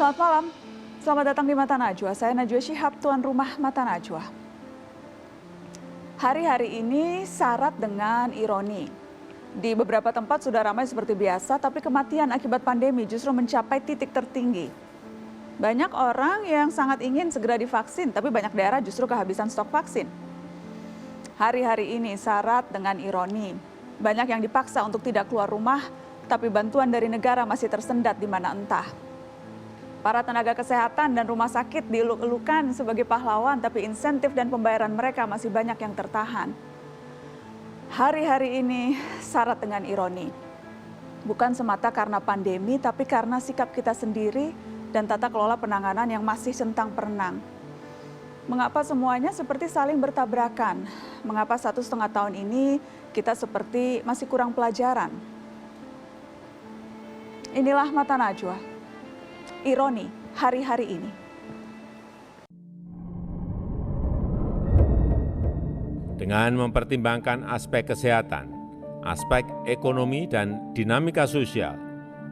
Selamat malam, selamat datang di Mata Najwa. Saya Najwa Shihab, tuan rumah Mata Najwa. Hari-hari ini syarat dengan ironi. Di beberapa tempat sudah ramai seperti biasa, tapi kematian akibat pandemi justru mencapai titik tertinggi. Banyak orang yang sangat ingin segera divaksin, tapi banyak daerah justru kehabisan stok vaksin. Hari-hari ini syarat dengan ironi. Banyak yang dipaksa untuk tidak keluar rumah, tapi bantuan dari negara masih tersendat di mana entah. Para tenaga kesehatan dan rumah sakit dieluk-elukan sebagai pahlawan, tapi insentif dan pembayaran mereka masih banyak yang tertahan. Hari-hari ini syarat dengan ironi. Bukan semata karena pandemi, tapi karena sikap kita sendiri dan tata kelola penanganan yang masih centang perenang. Mengapa semuanya seperti saling bertabrakan? Mengapa 1,5 tahun ini kita seperti masih kurang pelajaran? Inilah Mata Najwa. Ironi hari-hari ini. Dengan mempertimbangkan aspek kesehatan, aspek ekonomi, dan dinamika sosial,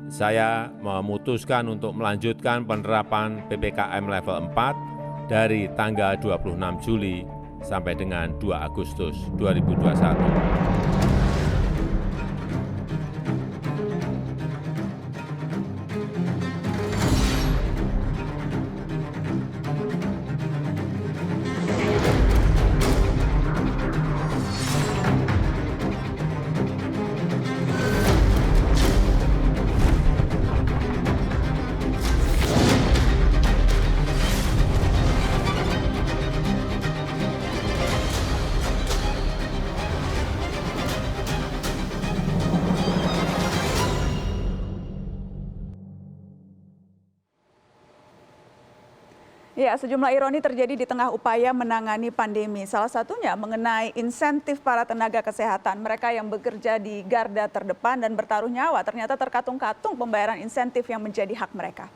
saya memutuskan untuk melanjutkan penerapan PPKM level 4 dari tanggal 26 Juli sampai dengan 2 Agustus 2021. Ya, sejumlah ironi terjadi di tengah upaya menangani pandemi. Salah satunya mengenai insentif para tenaga kesehatan. Mereka yang bekerja di garda terdepan dan bertaruh nyawa ternyata terkatung-katung pembayaran insentif yang menjadi hak mereka.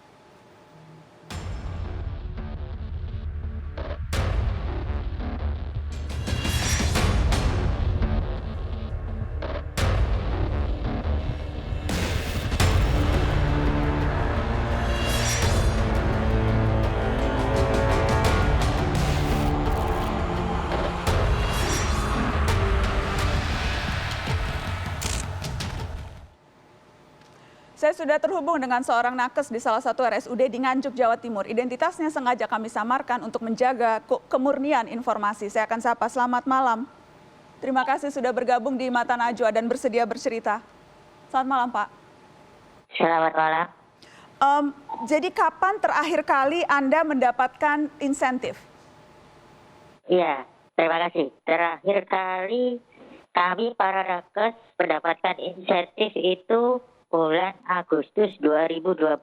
Saya sudah terhubung dengan seorang nakes di salah satu RSUD di Nganjuk, Jawa Timur. Identitasnya sengaja kami samarkan untuk menjaga kemurnian informasi. Saya akan sapa, selamat malam. Terima kasih sudah bergabung di Mata Najwa dan bersedia bercerita. Selamat malam, Pak. Selamat malam. Jadi kapan terakhir kali Anda mendapatkan insentif? Iya, terima kasih. Terakhir kali kami para nakes mendapatkan insentif itu bulan Agustus 2020.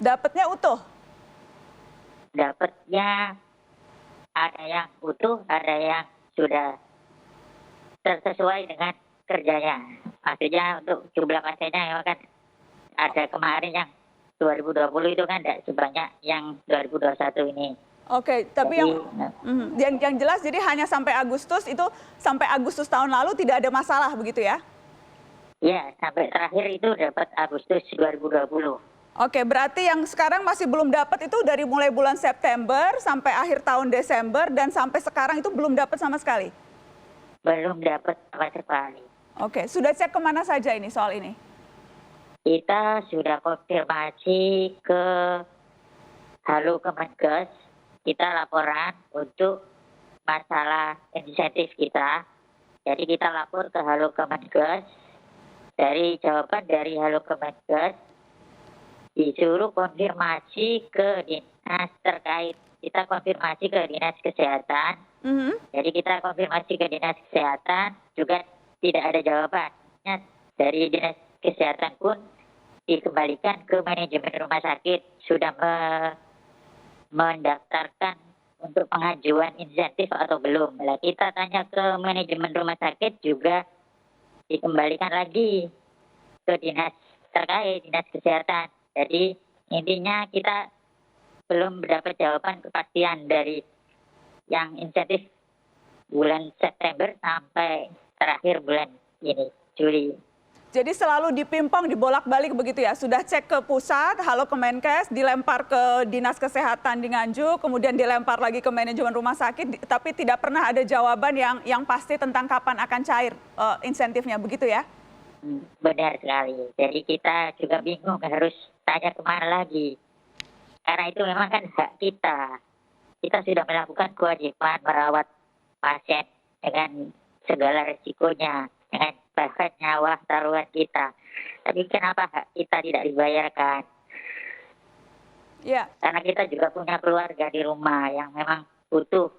Dapatnya utuh? Dapatnya ada yang utuh, ada yang sudah tersesuai dengan kerjanya. Maksudnya untuk jumlah pasiennya kan ada kemarin yang 2020 itu kan tidak sebanyak yang 2021 ini. Oke, tapi yang jelas jadi hanya sampai Agustus, itu sampai Agustus tahun lalu tidak ada masalah begitu ya? Ya, sampai terakhir itu dapat Agustus 2020. Oke, berarti yang sekarang masih belum dapat itu dari mulai bulan September sampai akhir tahun Desember dan sampai sekarang itu belum dapat sama sekali? Belum dapat sama sekali. Oke, sudah cek kemana saja ini soal ini? Kita sudah konfirmasi ke Halo Kemenkes, kita laporan untuk masalah insentif kita. Jadi kita lapor ke Halo Kemenkes. Dari jawaban dari Halo Kemenkes, disuruh konfirmasi ke dinas terkait. Kita konfirmasi ke dinas kesehatan. Jadi kita konfirmasi ke dinas kesehatan, juga tidak ada jawabannya. Dari dinas kesehatan pun dikembalikan ke manajemen rumah sakit. Sudah mendaftarkan untuk pengajuan insentif atau belum. Nah, kita tanya ke manajemen rumah sakit juga dikembalikan lagi ke dinas terkait, dinas kesehatan. Jadi intinya kita belum mendapat jawaban kepastian dari yang insentif bulan September sampai terakhir bulan ini, Juli. Jadi selalu dipimpong, dibolak-balik begitu ya. Sudah cek ke pusat, halo Kemenkes, dilempar ke Dinas Kesehatan di Nganjuk, kemudian dilempar lagi ke manajemen rumah sakit, tapi tidak pernah ada jawaban yang pasti tentang kapan akan cair insentifnya, begitu ya? Benar sekali. Jadi kita juga bingung harus tanya kemana lagi. Karena itu memang kan hak kita. Kita sudah melakukan kewajiban merawat pasien dengan segala resikonya, dengan bahkan nyawa taruhan kita. Tapi kenapa hak kita tidak dibayarkan? Ya. Karena kita juga punya keluarga di rumah yang memang butuh.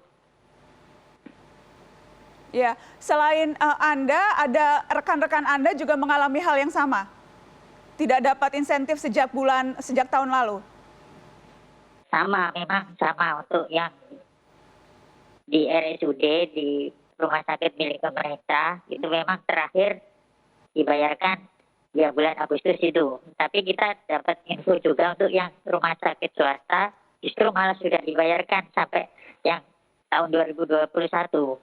Ya, selain Anda, ada rekan-rekan Anda juga mengalami hal yang sama? Tidak dapat insentif sejak tahun lalu? Sama, memang sama untuk yang di RSUD, di rumah sakit milik pemerintah, itu memang terakhir dibayarkan ya bulan Agustus itu. Tapi kita dapat info juga untuk yang rumah sakit swasta, justru malah sudah dibayarkan sampai yang tahun 2021.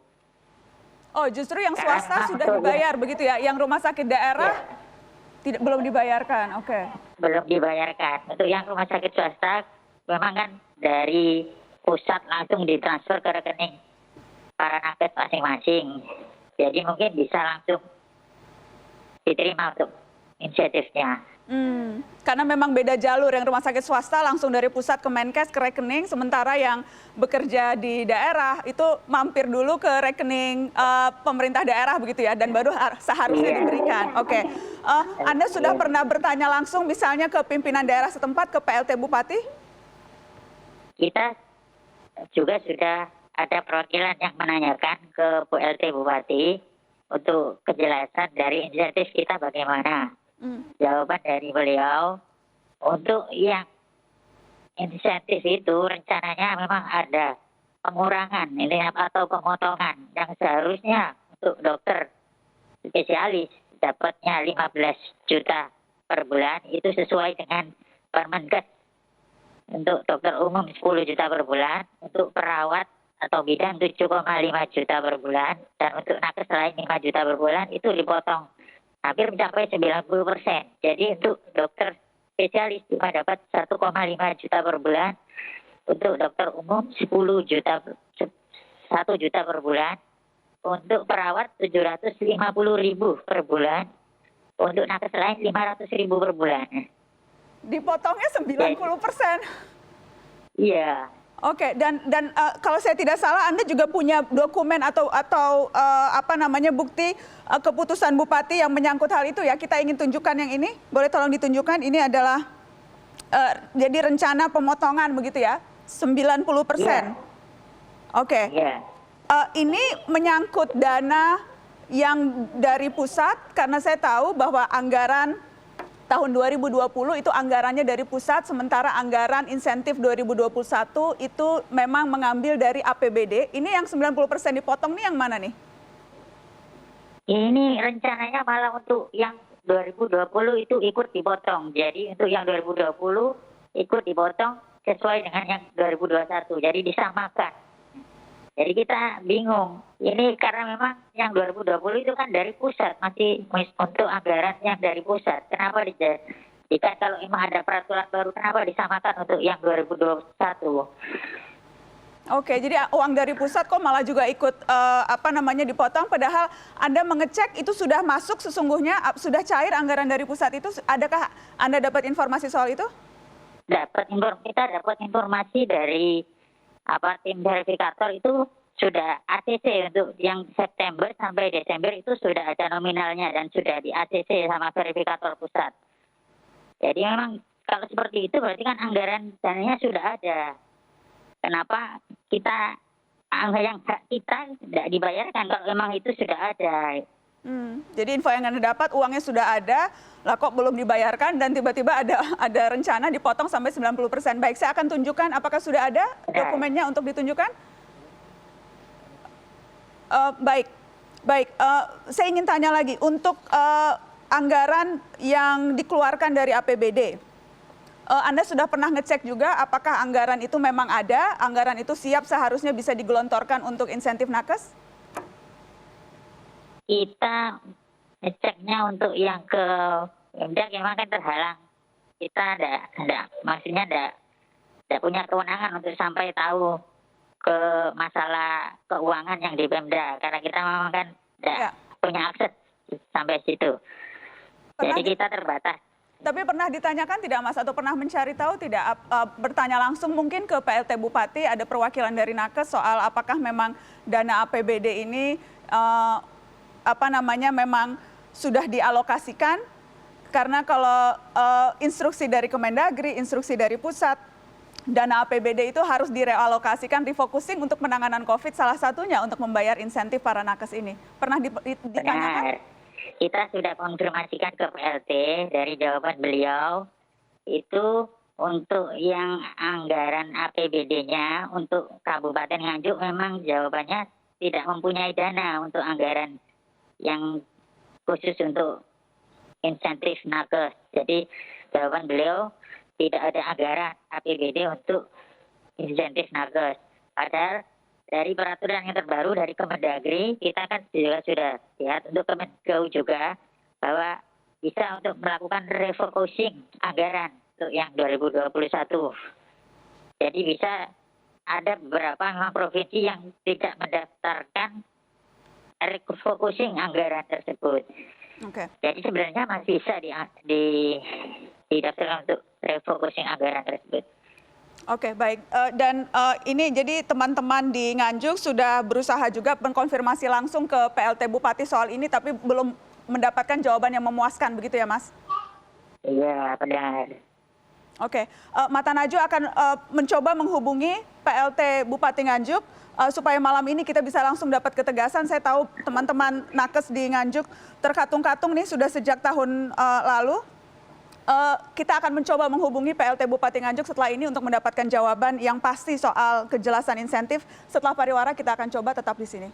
Oh, justru yang swasta sudah dibayar begitu ya? Yang rumah sakit daerah belum dibayarkan, oke. Belum dibayarkan. Untuk yang rumah sakit swasta, memang kan dari pusat langsung ditransfer ke rekening para nakes masing-masing. Jadi mungkin bisa langsung diterima untuk insentifnya. Karena memang beda jalur, yang rumah sakit swasta langsung dari pusat ke Menkes ke rekening, sementara yang bekerja di daerah itu mampir dulu ke rekening pemerintah daerah begitu ya, dan baru seharusnya diberikan. Oke. Anda sudah pernah bertanya langsung misalnya ke pimpinan daerah setempat, ke PLT Bupati? Kita juga sudah ada perwakilan yang menanyakan ke PLT Bupati untuk kejelasan dari insentif kita bagaimana. Jawaban dari beliau, untuk yang insentif itu rencananya memang ada pengurangan ini atau pemotongan yang seharusnya untuk dokter spesialis dapatnya 15 juta per bulan, itu sesuai dengan Permenkes. Untuk dokter umum 10 juta per bulan, untuk perawat atau bidan 7,5 juta per bulan, dan untuk nakes lain 5 juta per bulan, itu dipotong hampir mencapai 90%. Jadi untuk dokter spesialis cuma dapat 1,5 juta per bulan, untuk dokter umum 1 juta per bulan, untuk perawat 750.000 per bulan, untuk nakes lain 500.000 per bulan. Dipotongnya 90%. Iya. Oke, dan kalau saya tidak salah, Anda juga punya dokumen atau bukti keputusan Bupati yang menyangkut hal itu ya. Kita ingin tunjukkan yang ini, boleh tolong ditunjukkan. Ini adalah jadi rencana pemotongan begitu ya, 90%. Yeah. Oke. Yeah. Ini menyangkut dana yang dari pusat, karena saya tahu bahwa anggaran tahun 2020 itu anggarannya dari pusat, sementara anggaran insentif 2021 itu memang mengambil dari APBD. Ini yang 90% dipotong nih yang mana nih? Ini rencananya malah untuk yang 2020 itu ikut dipotong. Jadi untuk yang 2020 ikut dipotong sesuai dengan yang 2021. Jadi disamakan. Jadi kita bingung. Ini karena memang yang 2020 itu kan dari pusat, masih untuk anggaran yang dari pusat. Kenapa jika kalau memang ada peraturan baru, kenapa disamakan untuk yang 2021? Oke, jadi uang dari pusat kok malah juga ikut dipotong, padahal Anda mengecek itu sudah masuk sesungguhnya, sudah cair anggaran dari pusat itu. Adakah Anda dapat informasi soal itu? Kita dapat informasi dari tim verifikator, itu sudah ACC untuk yang September sampai Desember itu sudah ada nominalnya dan sudah di ACC sama verifikator pusat. Jadi memang kalau seperti itu berarti kan anggaran dananya sudah ada. Kenapa yang hak kita tidak dibayarkan kalau memang itu sudah ada? Jadi info yang Anda dapat uangnya sudah ada, lah kok belum dibayarkan dan tiba-tiba ada rencana dipotong sampai 90%. Baik, saya akan tunjukkan apakah sudah ada dokumennya untuk ditunjukkan. Baik. Saya ingin tanya lagi untuk anggaran yang dikeluarkan dari APBD. Anda sudah pernah ngecek juga apakah anggaran itu memang ada, anggaran itu siap seharusnya bisa digelontorkan untuk insentif nakes? Kita ngeceknya untuk yang ke Pemda memang kan terhalang. Kita maksudnya enggak punya kewenangan untuk sampai tahu ke masalah keuangan yang di Pemda karena kita memang kan enggak punya akses sampai situ. Jadi kita terbatas. Tapi pernah ditanyakan tidak Mas atau pernah mencari tahu tidak bertanya langsung mungkin ke PLT Bupati ada perwakilan dari Nakes soal apakah memang dana APBD ini memang sudah dialokasikan karena kalau instruksi dari Kemendagri, instruksi dari pusat dana APBD itu harus direalokasikan, refocusing untuk penanganan COVID salah satunya untuk membayar insentif para nakes ini. Pernah ditanyakan? Benar. Kita sudah konfirmasikan ke PLT dari jawaban beliau itu untuk yang anggaran APBD-nya untuk Kabupaten Nganjuk memang jawabannya tidak mempunyai dana untuk anggaran yang khusus untuk insentif nakes. Jadi jawaban beliau tidak ada anggaran APBD untuk insentif nakes. Padahal dari peraturan yang terbaru dari Kemendagri, kita kan juga sudah lihat untuk Kemendagri juga bahwa bisa untuk melakukan refocusing anggaran untuk yang 2021. Jadi bisa ada beberapa provinsi yang tidak mendaftarkan refocusing anggaran tersebut. Okay. Jadi sebenarnya masih bisa didaftarkan untuk refocusing anggaran tersebut. Oke, baik. Dan ini jadi teman-teman di Nganjuk sudah berusaha juga mengkonfirmasi langsung ke PLT Bupati soal ini, tapi belum mendapatkan jawaban yang memuaskan, begitu ya, Mas? Iya, benar. Oke, Mata Najwa akan mencoba menghubungi PLT Bupati Nganjuk supaya malam ini kita bisa langsung dapat ketegasan. Saya tahu teman-teman nakes di Nganjuk terkatung-katung nih sudah sejak tahun lalu. Kita akan mencoba menghubungi PLT Bupati Nganjuk setelah ini untuk mendapatkan jawaban yang pasti soal kejelasan insentif. Setelah pariwara kita akan coba tetap di sini.